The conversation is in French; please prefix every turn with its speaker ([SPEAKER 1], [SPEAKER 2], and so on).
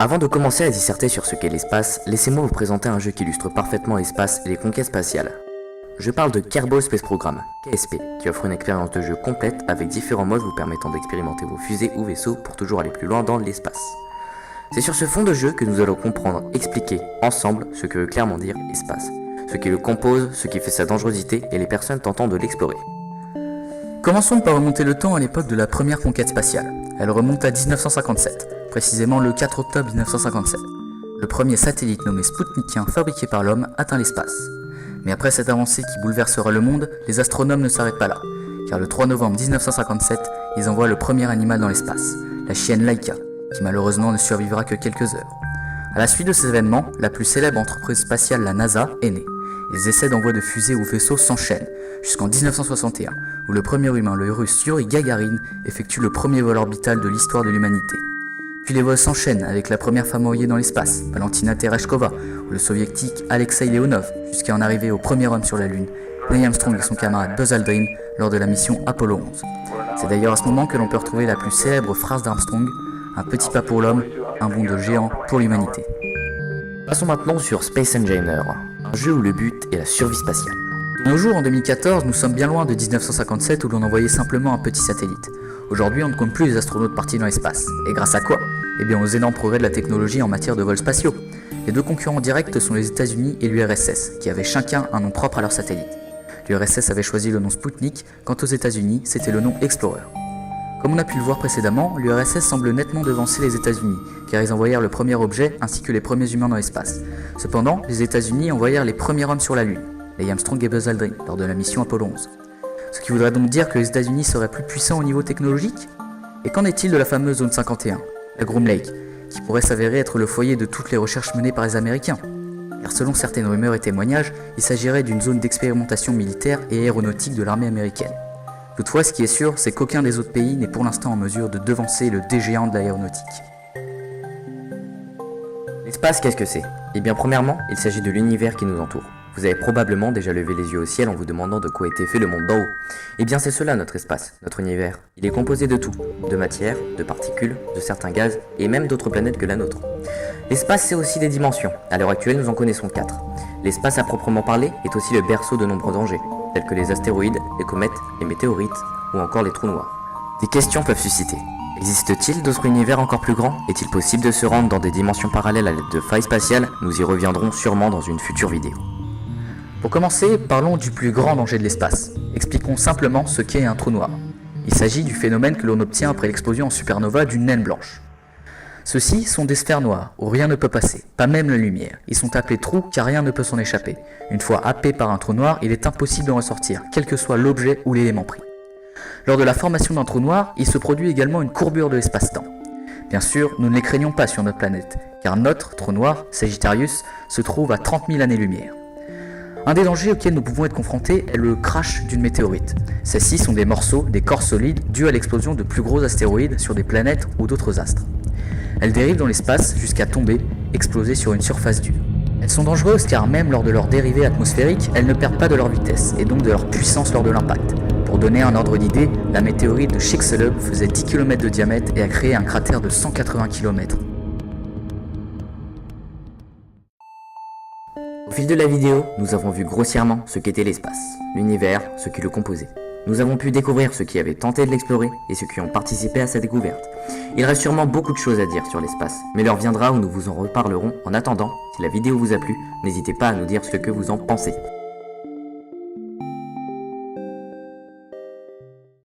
[SPEAKER 1] Avant de commencer à disserter sur ce qu'est l'espace, laissez-moi vous présenter un jeu qui illustre parfaitement l'espace et les conquêtes spatiales. Je parle de Kerbal Space Program, KSP, qui offre une expérience de jeu complète avec différents modes vous permettant d'expérimenter vos fusées ou vaisseaux pour toujours aller plus loin dans l'espace. C'est sur ce fond de jeu que nous allons comprendre, expliquer ensemble ce que veut clairement dire l'espace, ce qui le compose, ce qui fait sa dangerosité et les personnes tentant de l'explorer.
[SPEAKER 2] Commençons par remonter le temps à l'époque de la première conquête spatiale. Elle remonte à 1957, précisément le 4 octobre 1957. Le premier satellite nommé Sputnik 1 fabriqué par l'homme atteint l'espace. Mais après cette avancée qui bouleversera le monde, les astronomes ne s'arrêtent pas là, car le 3 novembre 1957, ils envoient le premier animal dans l'espace, la chienne Laika, qui malheureusement ne survivra que quelques heures. À la suite de ces événements, la plus célèbre entreprise spatiale, la NASA, est née. Les essais d'envoi de fusées ou vaisseaux s'enchaînent, jusqu'en 1961, où le premier humain, le russe Yuri Gagarin, effectue le premier vol orbital de l'histoire de l'humanité. Puis les vols s'enchaînent avec la première femme envoyée dans l'espace, Valentina Tereshkova, ou le soviétique Alexei Leonov, jusqu'à en arriver au premier homme sur la Lune, Neil Armstrong et son camarade Buzz Aldrin, lors de la mission Apollo 11. C'est d'ailleurs à ce moment que l'on peut retrouver la plus célèbre phrase d'Armstrong, « Un petit pas pour l'homme, un bond de géant pour l'humanité ».
[SPEAKER 1] Passons maintenant sur Space Engineer, un jeu où le but est la survie spatiale.
[SPEAKER 2] De nos jours, en 2014, nous sommes bien loin de 1957 où l'on envoyait simplement un petit satellite. Aujourd'hui, on ne compte plus les astronautes partis dans l'espace. Et grâce à quoi? Eh bien aux énormes progrès de la technologie en matière de vols spatiaux. Les deux concurrents directs sont les États-Unis et l'URSS, qui avaient chacun un nom propre à leur satellite. L'URSS avait choisi le nom Sputnik, quant aux États-Unis, c'était le nom Explorer. Comme on a pu le voir précédemment, l'URSS semble nettement devancer les États-Unis, car ils envoyèrent le premier objet ainsi que les premiers humains dans l'espace. Cependant, les États-Unis envoyèrent les premiers hommes sur la Lune, Neil Armstrong et Buzz Aldrin, lors de la mission Apollo 11. Ce qui voudrait donc dire que les États-Unis seraient plus puissants au niveau technologique? Et qu'en est-il de la fameuse zone 51, la Groom Lake, qui pourrait s'avérer être le foyer de toutes les recherches menées par les Américains? Car selon certaines rumeurs et témoignages, il s'agirait d'une zone d'expérimentation militaire et aéronautique de l'armée américaine. Toutefois, ce qui est sûr, c'est qu'aucun des autres pays n'est pour l'instant en mesure de devancer le géant de l'aéronautique.
[SPEAKER 1] L'espace, qu'est-ce que c'est? Eh bien premièrement, il s'agit de l'univers qui nous entoure. Vous avez probablement déjà levé les yeux au ciel en vous demandant de quoi était fait le monde d'en haut. Eh bien c'est cela notre espace, notre univers. Il est composé de tout, de matière, de particules, de certains gaz, et même d'autres planètes que la nôtre. L'espace c'est aussi des dimensions. À l'heure actuelle nous en connaissons 4. L'espace à proprement parler est aussi le berceau de nombreux dangers, tels que les astéroïdes, les comètes, les météorites, ou encore les trous noirs. Des questions peuvent susciter. Existe-t-il d'autres univers encore plus grands? Est-il possible de se rendre dans des dimensions parallèles à l'aide de failles spatiales? Nous y reviendrons sûrement dans une future vidéo.
[SPEAKER 2] Pour commencer, parlons du plus grand danger de l'espace. Expliquons simplement ce qu'est un trou noir. Il s'agit du phénomène que l'on obtient après l'explosion en supernova d'une naine blanche. Ceux-ci sont des sphères noires, où rien ne peut passer, pas même la lumière. Ils sont appelés trous car rien ne peut s'en échapper. Une fois happé par un trou noir, il est impossible d'en ressortir, quel que soit l'objet ou l'élément pris. Lors de la formation d'un trou noir, il se produit également une courbure de l'espace-temps. Bien sûr, nous ne les craignons pas sur notre planète, car notre trou noir, Sagittarius, se trouve à 30 000 années-lumière. Un des dangers auxquels nous pouvons être confrontés est le crash d'une météorite. Celles-ci sont des morceaux, des corps solides, dus à l'explosion de plus gros astéroïdes sur des planètes ou d'autres astres. Elles dérivent dans l'espace jusqu'à tomber, exploser sur une surface dure. Elles sont dangereuses car même lors de leur dérivée atmosphérique, elles ne perdent pas de leur vitesse et donc de leur puissance lors de l'impact. Pour donner un ordre d'idée, la météorite de Chicxulub faisait 10 km de diamètre et a créé un cratère de 180 km.
[SPEAKER 1] Au fil de la vidéo, nous avons vu grossièrement ce qu'était l'espace, l'univers, ce qui le composait. Nous avons pu découvrir ceux qui avaient tenté de l'explorer et ceux qui ont participé à sa découverte. Il reste sûrement beaucoup de choses à dire sur l'espace, mais l'heure viendra où nous vous en reparlerons. En attendant, si la vidéo vous a plu, n'hésitez pas à nous dire ce que vous en pensez.